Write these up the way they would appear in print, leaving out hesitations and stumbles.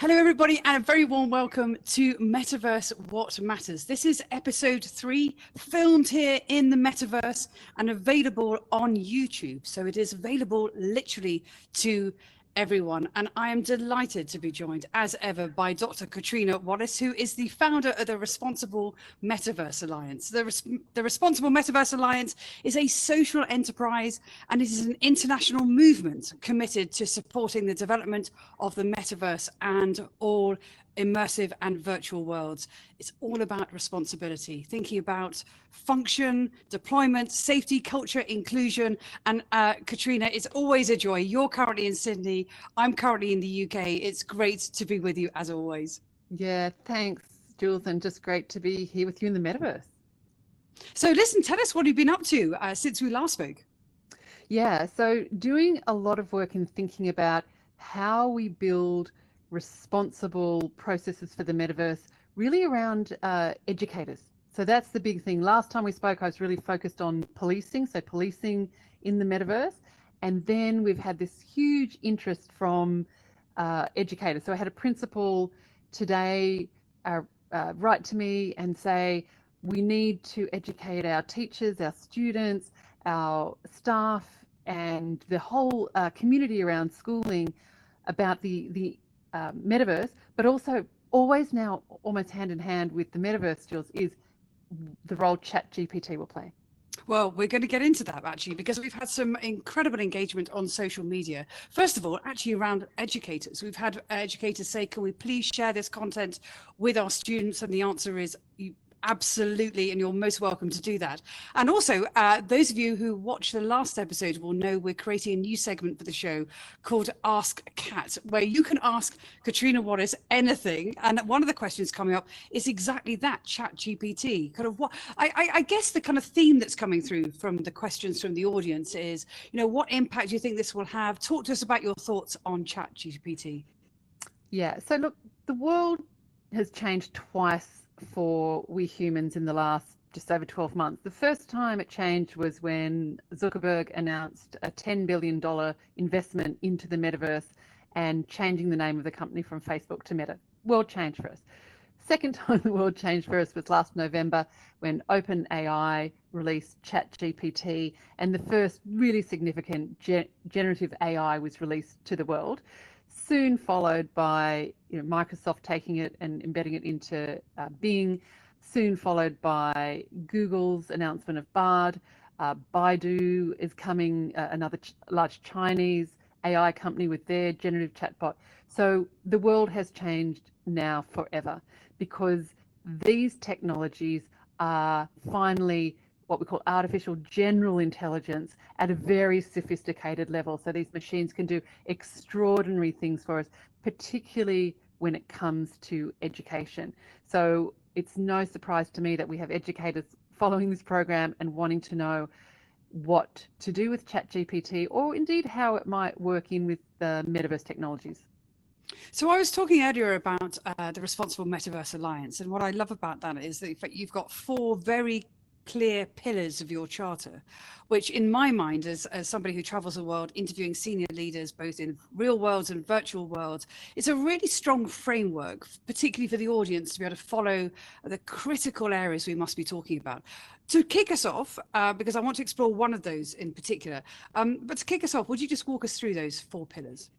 Hello, everybody, and a very warm welcome to Metaverse What Matters. This is episode 3, filmed here in the Metaverse and available on YouTube. So it is available literally to everyone. And I am delighted to be joined, as ever, by Dr. Catriona Wallace, who is the founder of the Responsible Metaverse Alliance. The Responsible Metaverse Alliance is a social enterprise, and it is an international movement committed to supporting the development of the metaverse and all immersive and virtual worlds. It's all about responsibility, thinking about function, deployment, safety, culture, inclusion. And Catriona, it's always a joy. You're currently in Sydney. I'm currently in the UK. It's great to be with you as always. Yeah, thanks, Jules, and just great to be here with you in the metaverse. So listen, tell us what you've been up to since we last spoke. Yeah, so doing a lot of work in thinking about how we build responsible processes for the metaverse, really around educators. So that's the big thing. Last time we spoke, I was really focused on policing, so policing in the metaverse. And then we've had this huge interest from educators. So I had a principal today write to me and say, we need to educate our teachers, our students, our staff, and the whole community around schooling about the metaverse, but also always now almost hand in hand with the metaverse, Jules, is the role ChatGPT will play. Well, we're going to get into that actually, because we've had some incredible engagement on social media. First of all, actually around educators. We've had educators say, can we please share this content with our students? And the answer is absolutely, and you're most welcome to do that. And also, those of you who watched the last episode will know we're creating a new segment for the show called Ask Cat, where you can ask Catriona Wallace anything. And one of the questions coming up is exactly that, ChatGPT. Kind of what I guess the kind of theme that's coming through from the questions from the audience is, you know, what impact do you think this will have? Talk to us about your thoughts on ChatGPT. Yeah, so look, the world has changed twice for we humans in the last just over 12 months. The first time it changed was when Zuckerberg announced a $10 billion investment into the metaverse and changing the name of the company from Facebook to Meta. World changed for us. Second time the world changed for us was last November when OpenAI released ChatGPT, and the first really significant generative AI was released to the world. Soon followed by Microsoft taking it and embedding it into Bing, soon followed by Google's announcement of Bard. Baidu is coming, another large Chinese AI company with their generative chatbot. So the world has changed now forever because these technologies are finally what we call artificial general intelligence at a very sophisticated level. So these machines can do extraordinary things for us, particularly when it comes to education. So it's no surprise to me that we have educators following this program and wanting to know what to do with ChatGPT, or indeed how it might work in with the metaverse technologies. So I was talking earlier about the Responsible Metaverse Alliance, and what I love about that is that in fact, you've got 4 very clear pillars of your charter, which in my mind, as somebody who travels the world interviewing senior leaders both in real worlds and virtual worlds, it's a really strong framework, particularly for the audience, to be able to follow the critical areas we must be talking about. To kick us off, because I want to explore one of those in particular, but to kick us off, would you just walk us through those 4 pillars?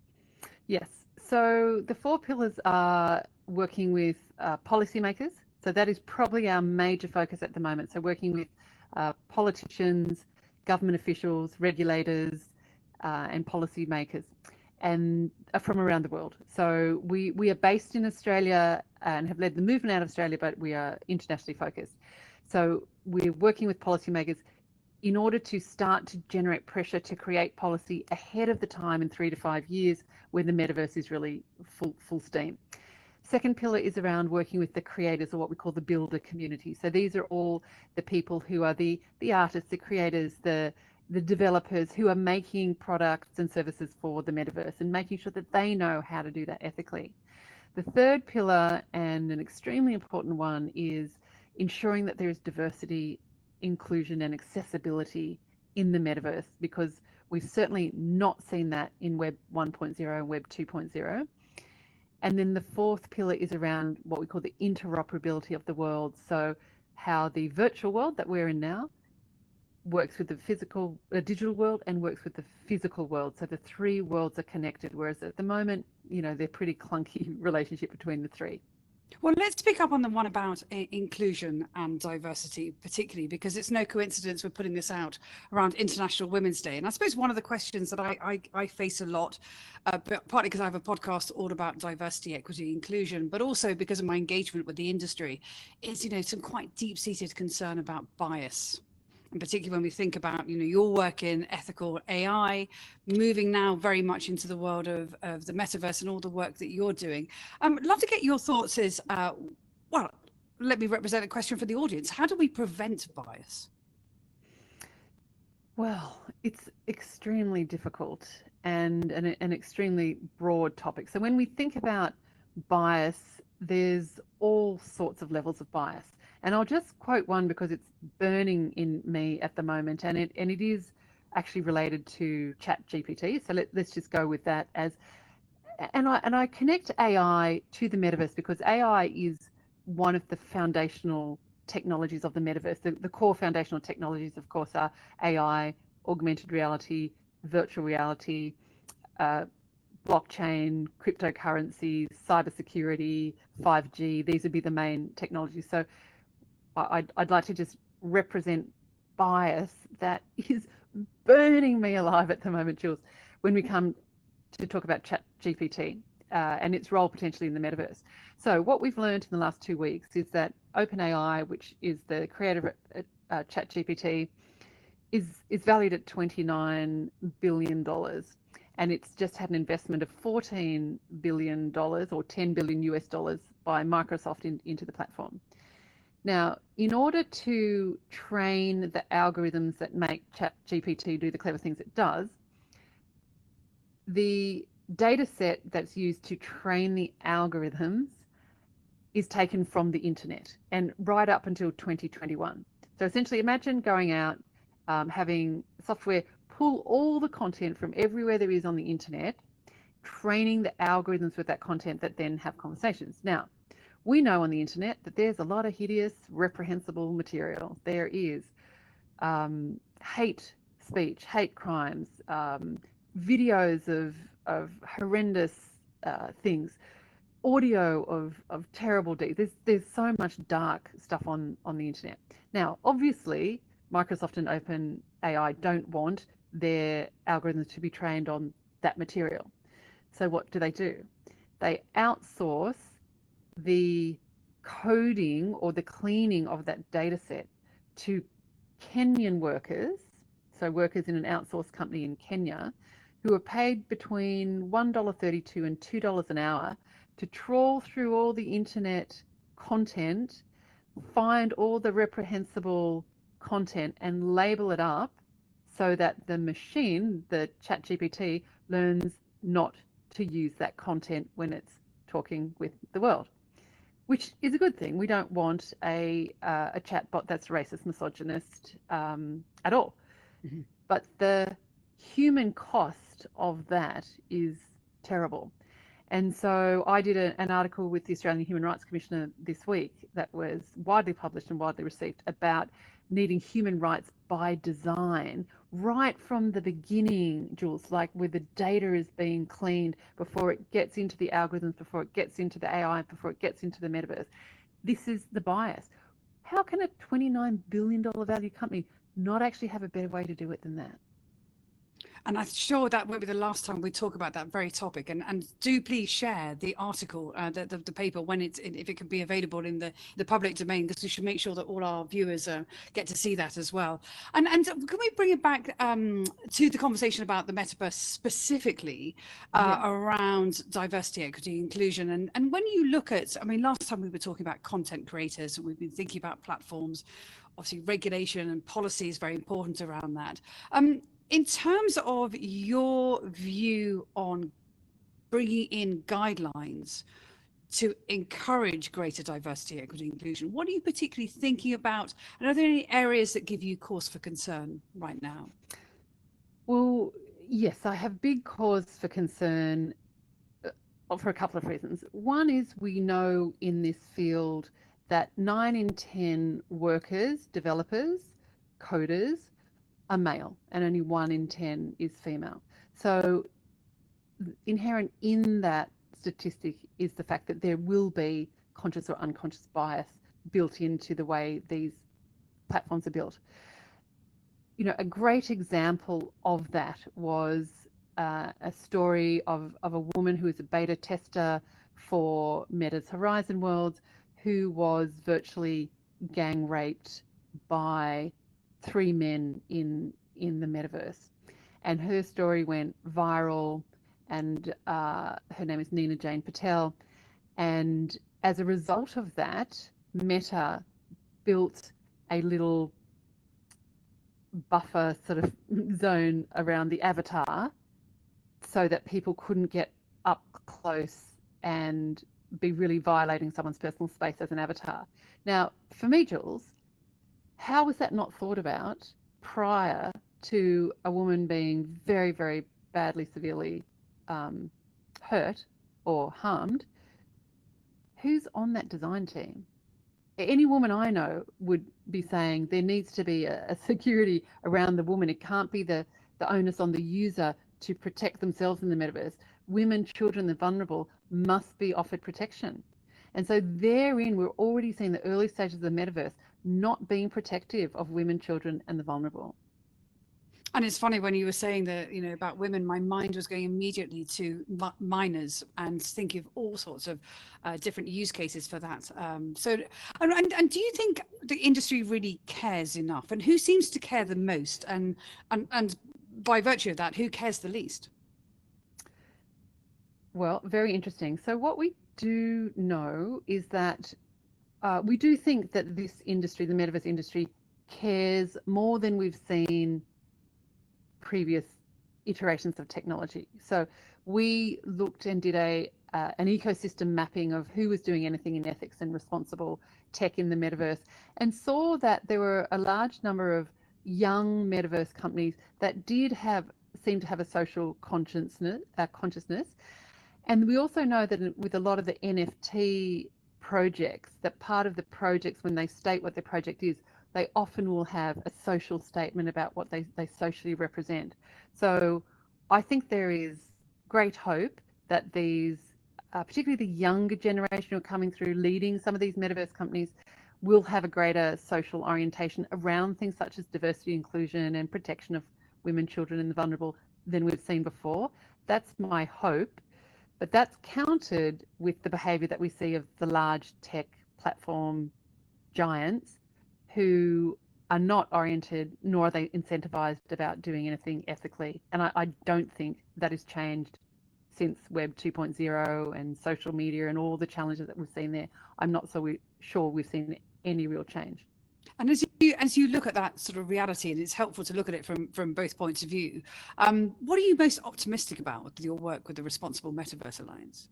Yes. So the 4 pillars are working with policymakers. So that is probably our major focus at the moment. So working with politicians, government officials, regulators, and policymakers, and from around the world. So we are based in Australia and have led the movement out of Australia, but we are internationally focused. So we're working with policymakers in order to start to generate pressure to create policy ahead of the time in 3 to 5 years when the metaverse is really full steam. Second pillar is around working with the creators, or what we call the builder community. So these are all the people who are the artists, the creators, the developers who are making products and services for the metaverse and making sure that they know how to do that ethically. The third pillar, and an extremely important one, is ensuring that there is diversity, inclusion, and accessibility in the metaverse, because we've certainly not seen that in Web 1.0 and Web 2.0. And then the fourth pillar is around what we call the interoperability of the world. So how the virtual world that we're in now works with the physical, digital world, and works with the physical world. So the three worlds are connected, whereas at the moment, they're pretty clunky relationship between the three. Well, let's pick up on the one about inclusion and diversity, particularly because it's no coincidence we're putting this out around International Women's Day. And I suppose one of the questions that I face a lot, partly because I have a podcast all about diversity, equity, inclusion, but also because of my engagement with the industry, is, some quite deep-seated concern about bias. And particularly when we think about, your work in ethical AI, moving now very much into the world of the metaverse and all the work that you're doing. I'd love to get your thoughts well, let me represent a question for the audience. How do we prevent bias? Well, it's extremely difficult and an extremely broad topic. So when we think about bias, there's all sorts of levels of bias. And I'll just quote one because it's burning in me at the moment, and it is actually related to ChatGPT. So let's just go with that and I connect AI to the metaverse because AI is one of the foundational technologies of the metaverse. The core foundational technologies, of course, are AI, augmented reality, virtual reality, blockchain, cryptocurrencies, cybersecurity, 5G. These would be the main technologies. So I'd like to just represent bias that is burning me alive at the moment, Jules, when we come to talk about ChatGPT and its role potentially in the metaverse. So what we've learned in the last 2 weeks is that OpenAI, which is the creator of ChatGPT, is valued at $29 billion. And it's just had an investment of $14 billion or 10 billion US dollars by Microsoft into the platform. Now, in order to train the algorithms that make ChatGPT do the clever things it does, the data set that's used to train the algorithms is taken from the internet and right up until 2021. So essentially imagine going out, having software pull all the content from everywhere there is on the internet, training the algorithms with that content that then have conversations. Now, we know on the internet that there's a lot of hideous, reprehensible material. There is hate speech, hate crimes, videos of horrendous things, audio of terrible deeds. There's so much dark stuff on the internet. Now, obviously, Microsoft and OpenAI don't want their algorithms to be trained on that material. So what do? They outsource the coding or the cleaning of that data set to Kenyan workers, so workers in an outsourced company in Kenya, who are paid between $1.32 and $2 an hour to trawl through all the internet content, find all the reprehensible content and label it up so that the machine, the ChatGPT, learns not to use that content when it's talking with the world, which is a good thing. We don't want a chatbot that's racist, misogynist at all. Mm-hmm. But the human cost of that is terrible. And so I did an article with the Australian Human Rights Commissioner this week that was widely published and widely received about needing human rights by design right from the beginning, Jules, like where the data is being cleaned before it gets into the algorithms, before it gets into the AI, before it gets into the metaverse. This is the bias. How can a $29 billion value company not actually have a better way to do it than that? And I'm sure that won't be the last time we talk about that very topic. And do please share the article, the paper, when if it can be available in the public domain, because we should make sure that all our viewers get to see that as well. And can we bring it back to the conversation about the metaverse specifically around diversity, equity, inclusion? And when you look at, last time we were talking about content creators, and we've been thinking about platforms. Obviously, regulation and policy is very important around that. In terms of your view on bringing in guidelines to encourage greater diversity, equity, inclusion, what are you particularly thinking about? And are there any areas that give you cause for concern right now? Well, yes, I have big cause for concern for a couple of reasons. One is we know in this field that 9 in 10 workers, developers, coders are male, and only 1 in 10 is female. So inherent in that statistic is the fact that there will be conscious or unconscious bias built into the way these platforms are built. A great example of that was a story of a woman who is a beta tester for Meta's Horizon Worlds, who was virtually gang raped by 3 men in the metaverse. And her story went viral, and her name is Nina Jane Patel. And as a result of that, Meta built a little buffer sort of zone around the avatar so that people couldn't get up close and be really violating someone's personal space as an avatar. Now, for me, Jules, how was that not thought about prior to a woman being very, very badly, severely hurt or harmed? Who's on that design team? Any woman I know would be saying there needs to be a security around the woman. It can't be the onus on the user to protect themselves in the metaverse. Women, children, the vulnerable must be offered protection. And so therein, we're already seeing the early stages of the metaverse not being protective of women, children, and the vulnerable. And it's funny when you were saying that, about women, my mind was going immediately to minors and thinking of all sorts of different use cases for that. And do you think the industry really cares enough? And who seems to care the most? And by virtue of that, who cares the least? Well, very interesting. So what we do know is that we do think that this industry, the metaverse industry, cares more than we've seen previous iterations of technology. So we looked and did an ecosystem mapping of who was doing anything in ethics and responsible tech in the metaverse, and saw that there were a large number of young metaverse companies that seem to have a social consciousness. And we also know that with a lot of the NFT projects, that part of the projects, when they state what their project is, they often will have a social statement about what they socially represent. So I think there is great hope that these, particularly the younger generation who are coming through leading some of these metaverse companies, will have a greater social orientation around things such as diversity, inclusion, and protection of women, children, and the vulnerable than we've seen before. That's my hope. But that's countered with the behavior that we see of the large tech platform giants who are not oriented, nor are they incentivized about doing anything ethically. And I don't think that has changed since Web 2.0 and social media and all the challenges that we've seen there. I'm not so sure we've seen any real change. And as you look at that sort of reality, and it's helpful to look at it from both points of view, what are you most optimistic about with your work with the Responsible Metaverse Alliance?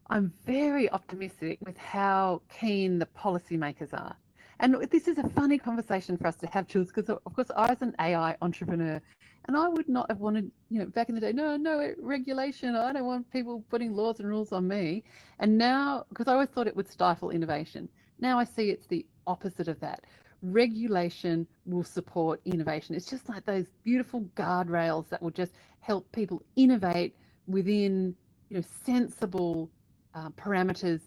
I'm very optimistic with how keen the policymakers are. And this is a funny conversation for us to have, Jules, because of course I was an AI entrepreneur, and I would not have wanted, back in the day, no regulation. I don't want people putting laws and rules on me. And now, because I always thought it would stifle innovation, now I see it's the opposite of that. Regulation will support innovation. It's just like those beautiful guardrails that will just help people innovate within, sensible parameters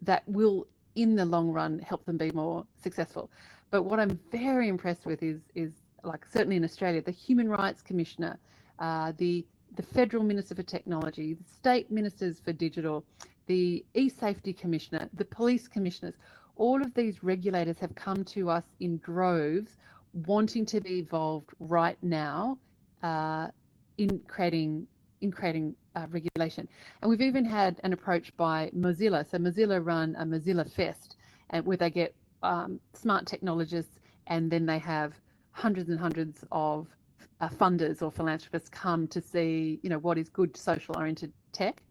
that will, in the long run, help them be more successful. But what I'm very impressed with is like, certainly in Australia, the Human Rights Commissioner, the Federal Minister for Technology, the State Ministers for Digital, the E-Safety Commissioner, the Police Commissioners. All of these regulators have come to us in droves, wanting to be involved right now in creating regulation. And we've even had an approach by Mozilla. So Mozilla run a Mozilla Fest, and where they get smart technologists, and then they have hundreds and hundreds of funders or philanthropists come to see, what is good social-oriented tech.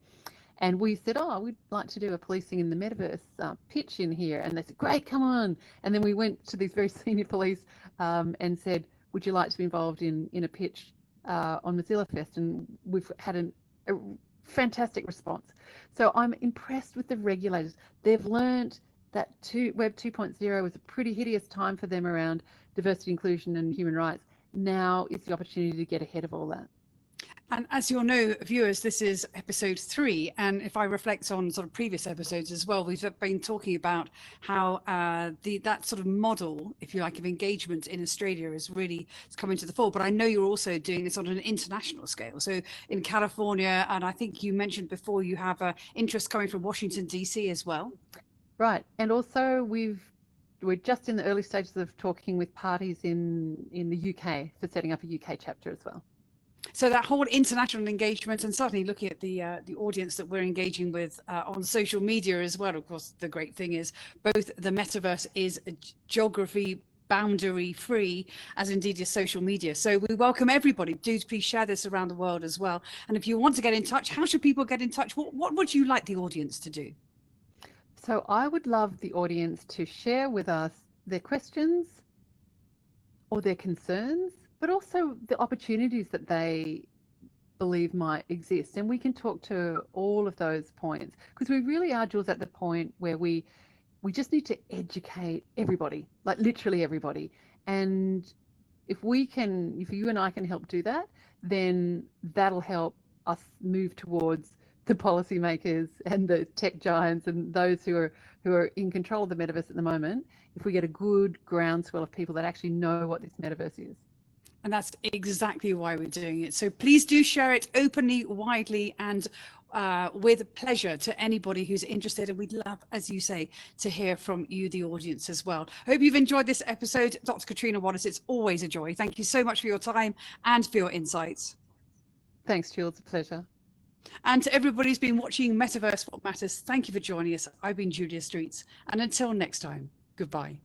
And we said, we'd like to do a policing in the metaverse pitch in here. And they said, great, come on. And then we went to these very senior police and said, would you like to be involved in a pitch on Mozilla Fest? And we've had a fantastic response. So I'm impressed with the regulators. They've learned that Web 2.0 was a pretty hideous time for them around diversity, inclusion, and human rights. Now is the opportunity to get ahead of all that. And as you'll know, viewers, this is episode 3. And if I reflect on sort of previous episodes as well, we've been talking about how that sort of model, if you like, of engagement in Australia is really coming to the fore. But I know you're also doing this on an international scale. So in California, and I think you mentioned before, you have interest coming from Washington, D.C. as well. Right. And also we're just in the early stages of talking with parties in the UK for setting up a UK chapter as well. So that whole international engagement, and certainly looking at the audience that we're engaging with on social media as well. Of course, the great thing is both the metaverse is geography boundary free, as indeed is social media. So we welcome everybody. Do please share this around the world as well. And if you want to get in touch, how should people get in touch? What would you like the audience to do? So I would love the audience to share with us their questions or their concerns, but also the opportunities that they believe might exist. And we can talk to all of those points, because we really are, Jules, at the point where we just need to educate everybody, like literally everybody. And if you and I can help do that, then that'll help us move towards the policymakers and the tech giants and those who are in control of the metaverse at the moment, if we get a good groundswell of people that actually know what this metaverse is. And that's exactly why we're doing it. So please do share it openly, widely, and with pleasure to anybody who's interested. And we'd love, as you say, to hear from you, the audience, as well. Hope you've enjoyed this episode. Dr. Catriona Wallace, it's always a joy. Thank you so much for your time and for your insights. Thanks, Jules. A pleasure. And to everybody who's been watching Metaverse What Matters, thank you for joining us. I've been Julia Streets. And until next time, goodbye.